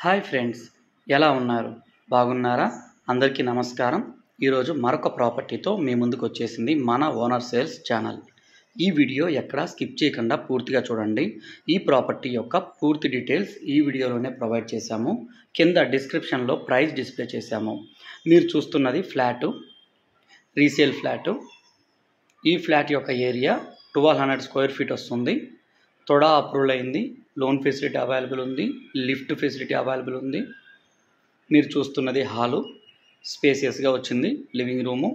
Hi friends, ఎలా ఉన్నారు? బాగున్నారా? అందరికీ నమస్కారం. ఈరోజు మరొక ప్రాపర్టీతో మీ ముందుకు వచ్చేసింది మన ఓనర్ సేల్స్ ఛానల్. ఈ వీడియో ఎక్కడా స్కిప్ చేయకుండా పూర్తిగా చూడండి. ఈ ప్రాపర్టీ యొక్క పూర్తి డీటెయిల్స్ ఈ వీడియోలోనే ప్రొవైడ్ చేశాము. కింద డిస్క్రిప్షన్లో ప్రైస్ డిస్ప్లే చేశాము. మీరు చూస్తున్నది ఫ్లాటు, రీసేల్ ఫ్లాటు. ఈ ఫ్లాట్ యొక్క ఏరియా 1200 స్క్వేర్ ఫీట్ వస్తుంది. తొడా అప్రూవల్ అయింది. లోన్ ఫెసిలిటీ అవైలబుల్ ఉంది. లిఫ్ట్ ఫెసిలిటీ అవైలబుల్ ఉంది. మీరు చూస్తున్నది హాలు, స్పేసియస్గా వచ్చింది. Living room.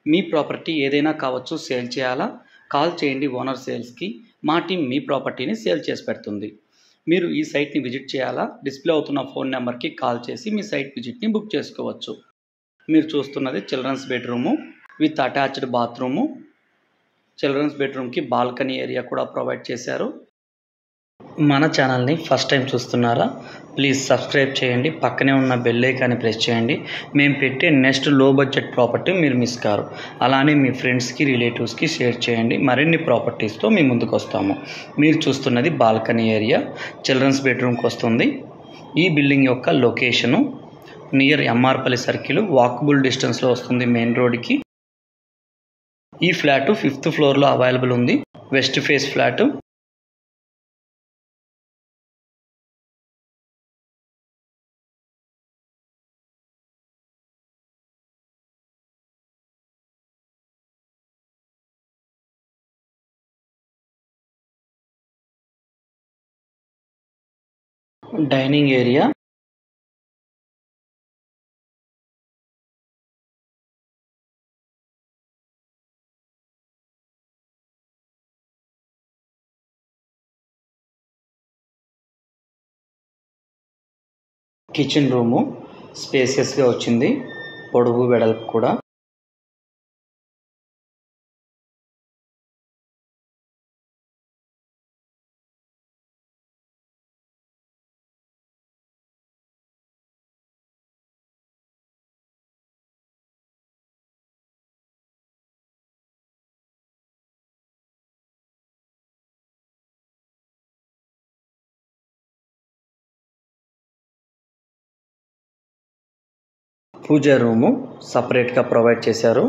మీ ప్రాపర్టీ ఏదైనా కావచ్చు, సేల్ చేయాలా? కాల్ చేయండి ఓనర్ సేల్స్కి. మా టీం మీ ప్రాపర్టీని సేల్ చేసి పెడుతుంది. మీరు ఈ సైట్ని విజిట్ చేయాలా? డిస్ప్లే అవుతున్న ఫోన్ నెంబర్కి కాల్ చేసి మీ సైట్ విజిట్ని బుక్ చేసుకోవచ్చు. మీరు చూస్తున్నది children's bedroom with attached bathroom. Children's బెడ్రూమ్కి బాల్కనీ ఏరియా కూడా ప్రొవైడ్ చేశారు. మన ఛానల్ని ఫస్ట్ టైం చూస్తున్నారా? ప్లీజ్ సబ్స్క్రైబ్ చేయండి. పక్కనే ఉన్న బెల్ ఐకాన్ని ప్రెస్ చేయండి. మేము పెట్టే నెక్స్ట్ లో బడ్జెట్ ప్రాపర్టీ మీరు మిస్ కారు. అలానే మీ ఫ్రెండ్స్కి, రిలేటివ్స్కి షేర్ చేయండి. మరిన్ని ప్రాపర్టీస్తో మీ ముందుకు వస్తాము. మీరు చూస్తున్నది బాల్కనీ ఏరియా, చిల్డ్రన్స్ బెడ్రూమ్కి వస్తుంది. ఈ బిల్డింగ్ యొక్క location near MR Palli circle, walkable డిస్టెన్స్లో వస్తుంది మెయిన్ రోడ్కి. ఈ ఫ్లాటు 5th ఫ్లోర్లో అవైలబుల్ ఉంది. West face flat. Dining area, kitchen room స్పేసియస్గా వచ్చింది. పొడవు వెడల్పు కూడా. పూజా రూము సపరేట్గా ప్రొవైడ్ చేశారు.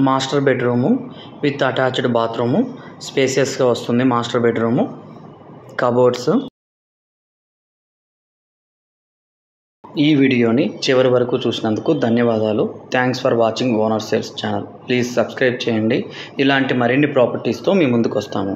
Master bedroom with attached bathroom స్పేసియస్గా వస్తుంది. Master bedroom, cupboards. ఈ వీడియోని చివరి వరకు చూసినందుకు ధన్యవాదాలు. Thanks for watching owner sales channel. Please subscribe చేయండి. ఇలాంటి మరిన్ని ప్రాపర్టీస్తో మీ ముందుకు వస్తాము.